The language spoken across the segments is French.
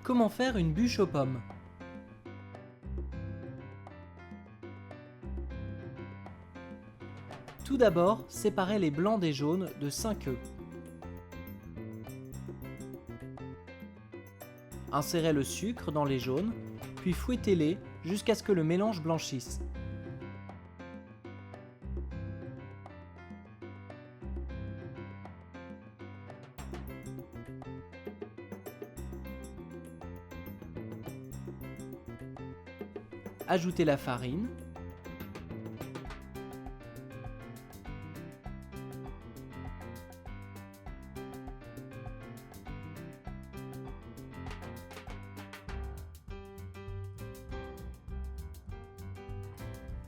Comment faire une bûche aux pommes? Tout d'abord, séparez les blancs des jaunes de 5 œufs. Insérez le sucre dans les jaunes, puis fouettez-les jusqu'à ce que le mélange blanchisse. Ajoutez la farine,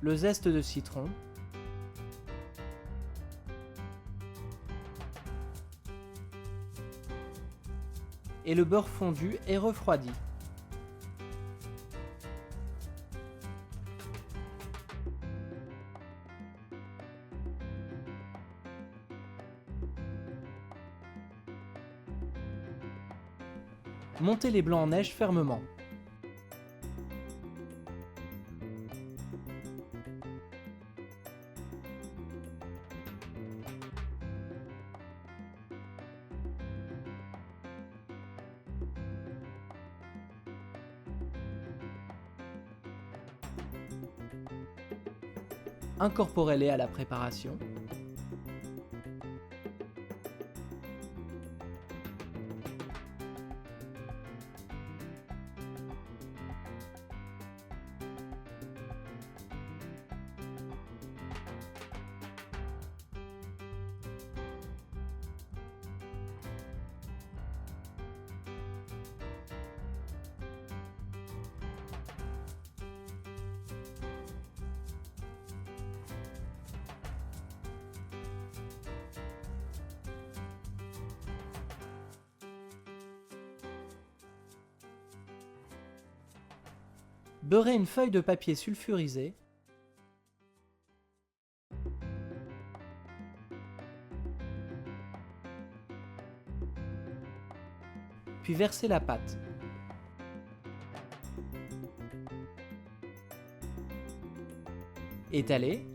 le zeste de citron, et le beurre fondu et refroidi. Montez les blancs en neige fermement. Incorporez-les à la préparation. Beurrez une feuille de papier sulfurisé. Puis versez la pâte. Étalez.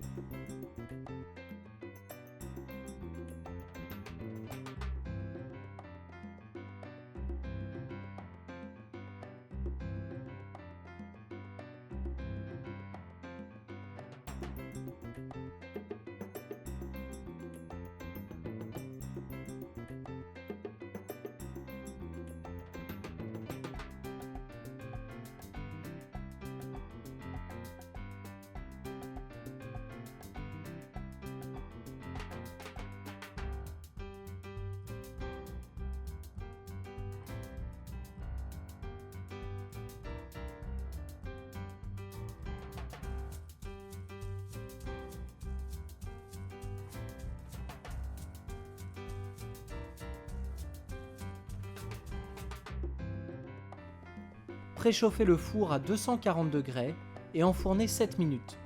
Préchauffez le four à 240 degrés et enfournez 7 minutes.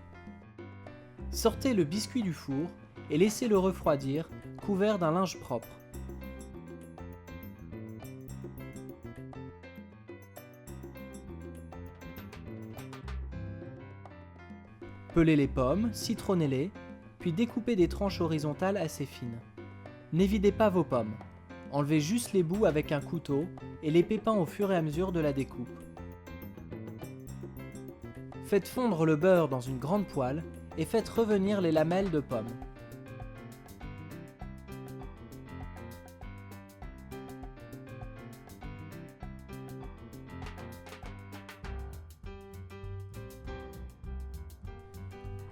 Sortez le biscuit du four et laissez-le refroidir, couvert d'un linge propre. Pelez les pommes, citronnez-les, puis découpez des tranches horizontales assez fines. N'évidez pas vos pommes. Enlevez juste les bouts avec un couteau et les pépins au fur et à mesure de la découpe. Faites fondre le beurre dans une grande poêle et faites revenir les lamelles de pommes.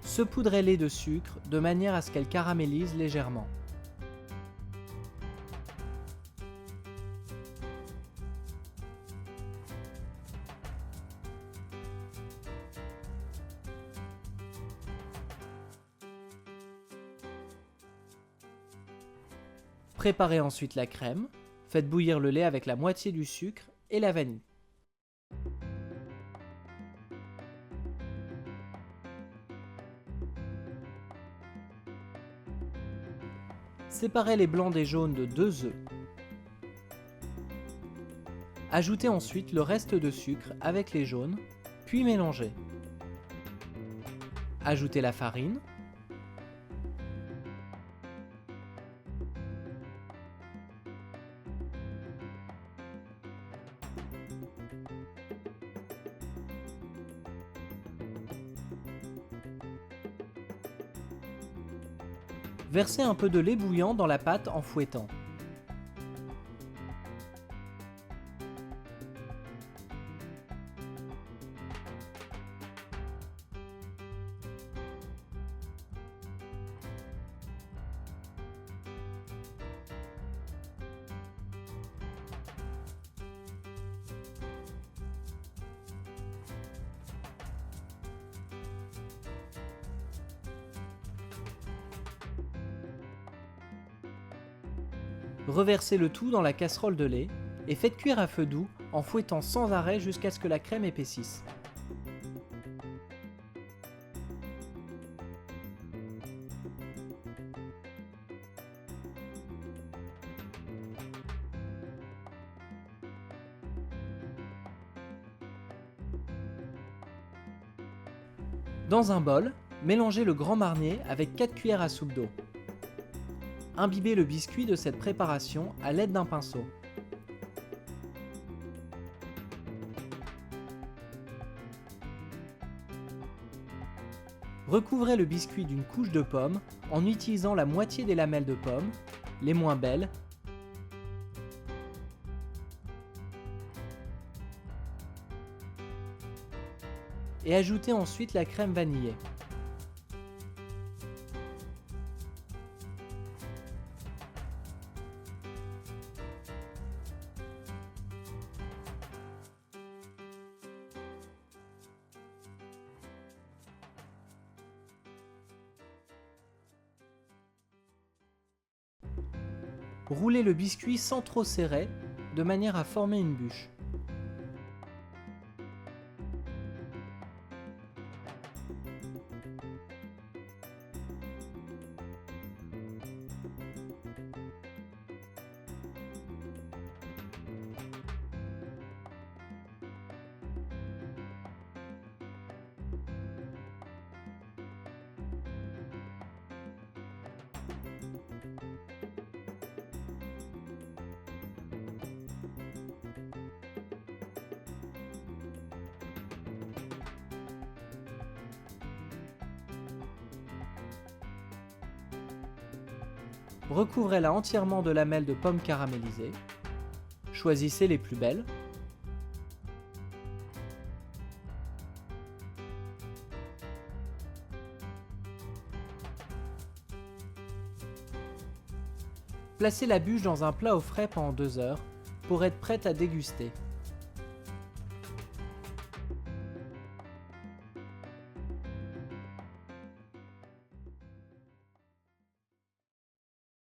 Saupoudrez-les de sucre de manière à ce qu'elles caramélisent légèrement. Préparez ensuite la crème, faites bouillir le lait avec la moitié du sucre et la vanille. Séparez les blancs des jaunes de 2 œufs. Ajoutez ensuite le reste de sucre avec les jaunes, puis mélangez. Ajoutez la farine. Versez un peu de lait bouillant dans la pâte en fouettant. Reversez le tout dans la casserole de lait et faites cuire à feu doux en fouettant sans arrêt jusqu'à ce que la crème épaississe. Dans un bol, mélangez le grand marnier avec 4 cuillères à soupe d'eau. Imbibez le biscuit de cette préparation à l'aide d'un pinceau. Recouvrez le biscuit d'une couche de pommes en utilisant la moitié des lamelles de pommes, les moins belles, et ajoutez ensuite la crème vanillée. Roulez le biscuit sans trop serrer, de manière à former une bûche. Recouvrez-la entièrement de lamelles de pommes caramélisées. Choisissez les plus belles. Placez la bûche dans un plat au frais pendant 2 heures pour être prête à déguster.